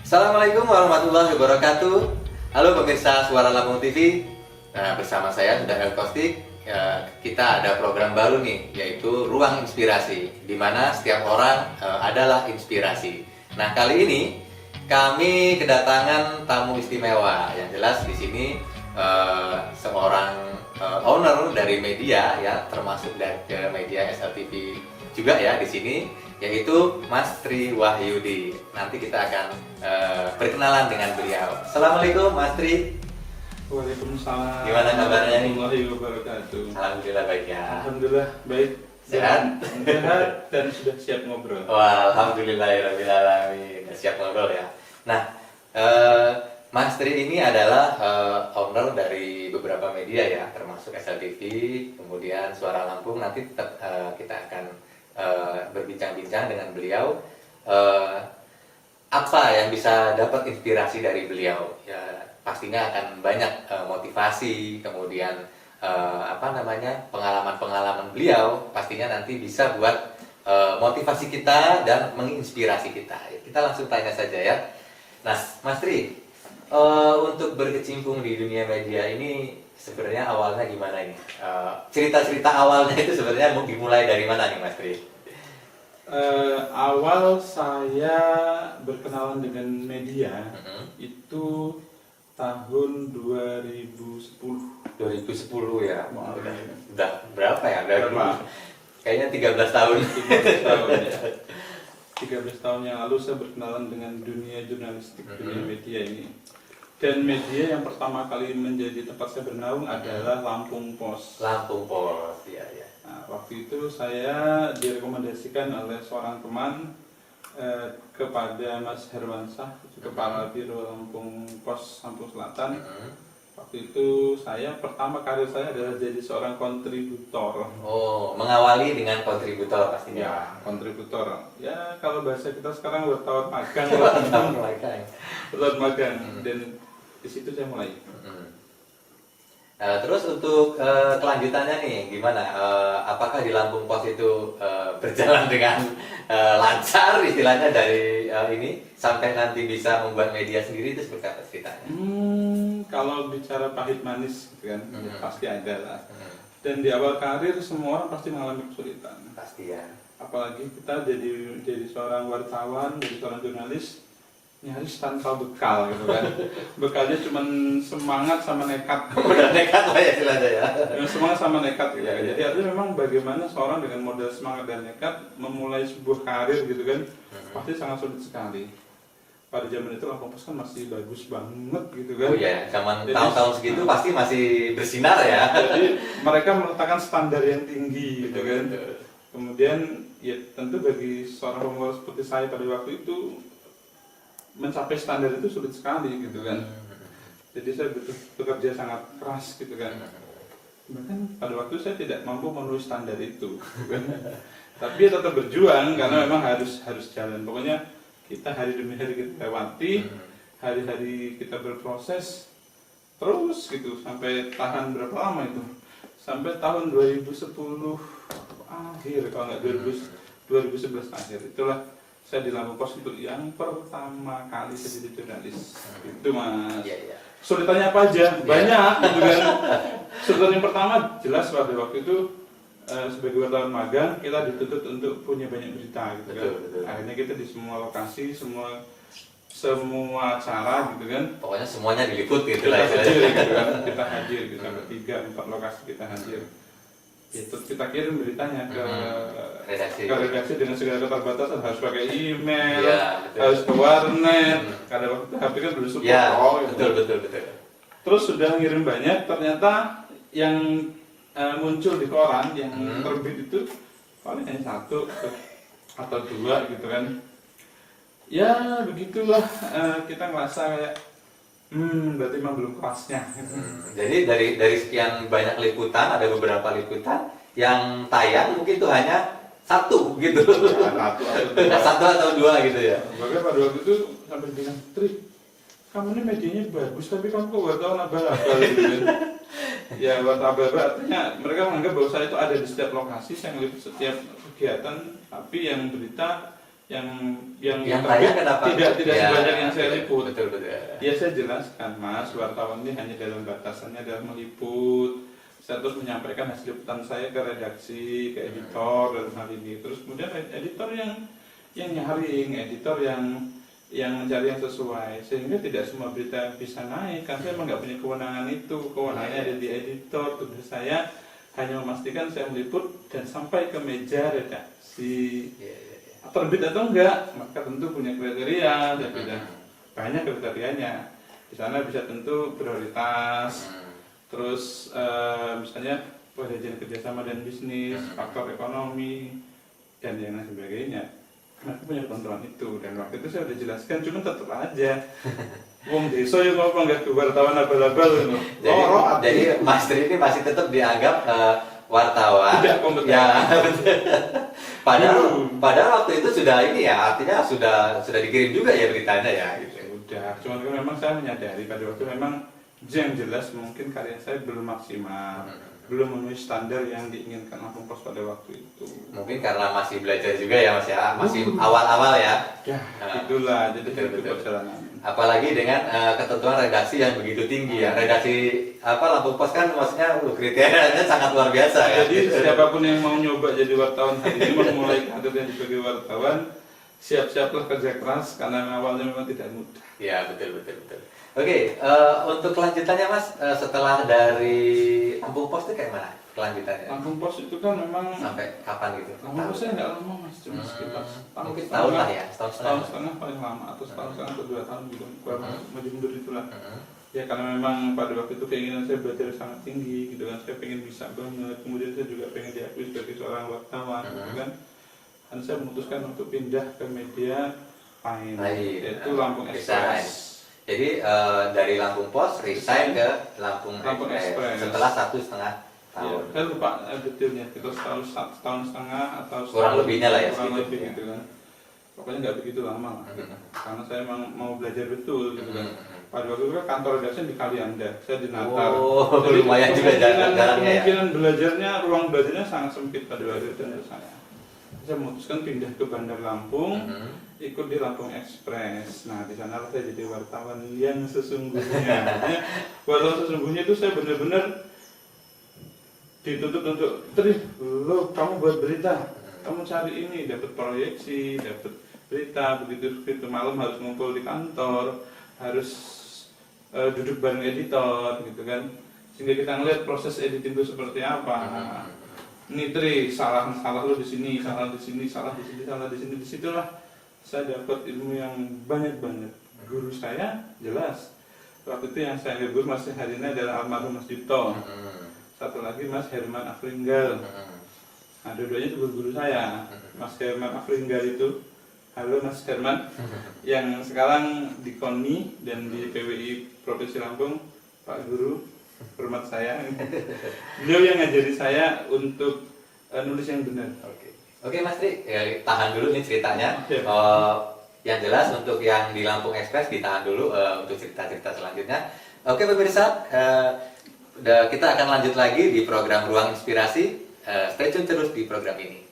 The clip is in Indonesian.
Assalamualaikum warahmatullahi wabarakatuh. Halo pemirsa Suara Lampung TV. Nah, bersama saya sudah El Kostik. Kita ada program baru nih, yaitu Ruang Inspirasi, di mana setiap orang adalah inspirasi. Nah, kali ini kami kedatangan tamu istimewa. Yang jelas di sini seorang owner dari media, ya, termasuk dari media SLTV juga ya di sini, yaitu Mas Tri Wahyudi. Nanti kita akan berkenalan dengan beliau. Assalamualaikum Mas Tri. Waalaikumsalam. Gimana kabarnya nih? Warahmatullahi wabarakatuh. Alhamdulillah baik ya. Alhamdulillah baik. Sehat? Sehat dan sudah siap ngobrol. Wah, alhamdulillahirabbil alamin. Siap ngobrol ya. Nah, Mas Tri ini adalah owner dari beberapa media ya, termasuk SLTV, kemudian Suara Lampung. Nanti tetap kita akan berbincang-bincang dengan beliau. Apa yang bisa dapat inspirasi dari beliau? Ya, pastinya akan banyak motivasi, kemudian pengalaman-pengalaman beliau pastinya nanti bisa buat motivasi kita dan menginspirasi kita. Kita langsung tanya saja ya. Nah, Mas Tri, untuk berkecimpung di dunia media ini sebenarnya awalnya gimana ini? Cerita-cerita awalnya itu sebenarnya mau dimulai dari mana nih, Mas Tri? Awal saya berkenalan dengan media itu tahun 2010. 2010 ya. Wow. Udah berapa ya? Berapa? Kayaknya 13 tahun. 13 tahun ya. 13 tahun yang lalu saya berkenalan dengan dunia jurnalistik, dunia media ini. Dan media yang pertama kali menjadi tempat saya bernaung adalah Lampung Pos. Lampung Pos, ya ya. Nah, waktu itu saya direkomendasikan oleh seorang teman kepada Mas Herwansyah, Kepala Biro Lampung Pos Lampung Selatan. Waktu itu pertama karir saya adalah jadi seorang kontributor. Oh, mengawali dengan kontributor pastinya. Ya, kontributor. Ya, kalau bahasa kita sekarang wartawan magang. Wartawan magang. Dan di situ saya mulai. Terus untuk kelanjutannya nih gimana? Apakah di Lampung Pos itu berjalan dengan lancar istilahnya dari ini sampai nanti bisa membuat media sendiri, itu seperti apa ceritanya? Kalau bicara pahit manis gitu kan, ya pasti ada lah. Dan di awal karir semua orang pasti mengalami kesulitan. Pasti ya. Apalagi kita jadi seorang wartawan, jadi seorang jurnalis, nyaris tanpa bekal gitu kan. Bekalnya cuma semangat sama nekat. Udah nekat lah ya istilahnya ya. Semangat sama nekat gitu. Ya, ya. Jadi artinya memang bagaimana seorang dengan modal semangat dan nekat memulai sebuah karir gitu kan, pasti sangat sulit sekali. Pada zaman itu Lampung Pos kan masih bagus banget gitu kan. Oh iya, zaman tahun-tahun segitu pasti masih bersinar ya. Jadi mereka meletakkan standar yang tinggi gitu kan. Kemudian ya tentu bagi seorang pemula seperti saya pada waktu itu mencapai standar itu sulit sekali gitu kan. Jadi saya bekerja sangat keras gitu kan. Bahkan pada waktu saya tidak mampu memenuhi standar itu gitu kan. Tapi ya tetap berjuang karena memang harus jalan. Pokoknya kita hari demi hari kita lewati, hari-hari kita berproses terus gitu sampai tahan berapa lama itu? Sampai tahun 2010 akhir, kalau nggak 2011 akhir. Itulah saya di Lampung Pos untuk yang pertama kali saya jadi jurnalis. Itu Mas. Iya. Kesulitannya apa aja? Banyak gitu kan. Kesulitan yang pertama jelas pada waktu itu sebagai wartawan magang kita dituntut untuk punya banyak berita gitu kan. Betul. Akhirnya kita di semua lokasi, semua acara gitu kan. Pokoknya semuanya diliput gitu Kita lah hadir istilahnya. gitu kan. Kita hadir gitu sampai 3-4 lokasi kita hadir. Itu kita kirim beritanya ke redaksi dengan segala keterbatasan, harus pakai email, Ya, harus ke warnet. Karena waktu itu HP kan belum support. Ya, gitu. betul. Terus sudah ngirim banyak, ternyata yang muncul di koran yang terbit itu paling hanya satu atau dua gitu kan. Ya begitulah, kita ngerasa kayak berarti memang belum kelasnya. Jadi dari sekian banyak liputan, ada beberapa liputan yang tayang mungkin tuh hanya satu gitu. Ya, Satu atau dua gitu ya. Bahkan pada waktu itu sampai bilang, Tri, kamu ini medianya bagus tapi kamu kok wartawan abal-abal gitu kan. Ya wartawan abal-abal artinya mereka menganggap bahwa saya itu ada di setiap lokasi, saya ngeliput setiap kegiatan, tapi yang berita yang tayang kenapa? tidak Ya, sebanyak yang saya liput. Betul. Ya saya jelaskan Mas, wartawan ini hanya dalam batasannya dalam meliput. Saya terus menyampaikan hasil liputan saya ke redaksi, ke editor dalam hal ini. Terus kemudian editor yang nyaring, editor yang mencari yang sesuai, sehingga tidak semua berita bisa naik. Karena saya memang nggak punya kewenangan itu, kewenangannya ada di editor. Tugas saya hanya memastikan saya meliput dan sampai ke meja redaksi. Terbit atau enggak, maka tentu punya kriteria, dan banyak kriterianya. Di sana bisa tentu prioritas, terus misalnya perjanjian kerjasama dan bisnis, faktor ekonomi, dan yang lain sebagainya. Mereka punya ketentuan itu, dan waktu itu saya sudah jelaskan, cuma tetap aja wong desa yang ngomong nggak ke wartawan abal-abal. Jadi Mas Tri ini masih tetap dianggap wartawan. Tidak kompeten. Ya, padahal waktu itu sudah ini ya, artinya sudah dikirim juga ya beritanya ya gitu. Udah, cuma kan memang saya menyadari pada waktu memang yang jelas mungkin karya saya belum maksimal, belum memenuhi standar yang diinginkan Lampung Pos pada waktu itu. Mungkin karena masih belajar juga ya Mas ya, masih awal-awal ya. Ya, itulah jadi betul. perjalanan. Apalagi dengan ketentuan redaksi yang begitu tinggi ya. Redaksi Lampung Pos kan maksudnya kriterianya sangat luar biasa ya. Jadi siapapun yang mau nyoba jadi wartawan hari ini, mau mulai karirnya sebagai wartawan, siap-siaplah kerja keras karena awalnya memang tidak mudah. Ya betul. Oke, untuk kelanjutannya Mas, setelah dari Lampung Pos itu kayak mana kelanjutannya? Lampung Pos itu kan memang Sampai kapan gitu? Lampung Pos saya nggak lama Mas, cuma sekitar mungkin tahun lah ya, setahun setengah paling lama, atau setahun setengah atau 2 tahun gitu, maju mundur itulah. Ya karena memang pada waktu itu keinginan saya belajar sangat tinggi gitu kan, saya pengen bisa banget, kemudian saya juga pengen diakui sebagai seorang wartawan gitu kan. Dan saya memutuskan untuk pindah ke media lain, yaitu Lampung Express. Jadi dari Lampung Pos resign ke Lampung Express setelah 1,5 tahun. Ya, saya lupa detailnya, kita setahun setengah atau kurang lebihnya lah ya, kurang lebih gitu kan. Pokoknya nggak begitu lama lah, gitu. Karena saya memang mau belajar betul gitu kan. Pada waktu itu kan kantor redaksi di Kalianda, saya di Natar. Oh, jadi lumayan juga jaraknya ya. Kemungkinan belajarnya, ruang belajarnya sangat sempit pada waktu itu dan saya. Saya memutuskan pindah ke Bandar Lampung, ikut di Lampung Express. Nah, di sana saya jadi wartawan yang sesungguhnya. Wartawan sesungguhnya itu saya benar-benar dituntut untuk, Tri, lo kamu buat berita, kamu cari ini, dapat proyeksi, dapat berita, begitu malam harus ngumpul di kantor, harus duduk bareng editor, gitu kan, sehingga kita ngelihat proses editing itu seperti apa. Ini Tri, salah lo di sini, salah di sini, disitulah saya dapat ilmu yang banyak banget. Guru saya jelas, waktu itu yang saya guru masih hari ini adalah almarhum Mas Dipto. Satu lagi Mas Herman Afringgal. Nah, dua-duanya itu guru saya. Mas Herman Afringgal itu, halo Mas Herman, yang sekarang di KONI dan di PWI Provinsi Lampung, Pak Guru, hormat saya. Beliau yang ngajari saya untuk nulis yang benar. Oke Mas Tri, tahan dulu nih ceritanya. Yang jelas untuk yang di Lampung Express ditahan dulu untuk cerita-cerita selanjutnya. Oke pemirsa, kita akan lanjut lagi di program Ruang Inspirasi. Stay tune terus di program ini.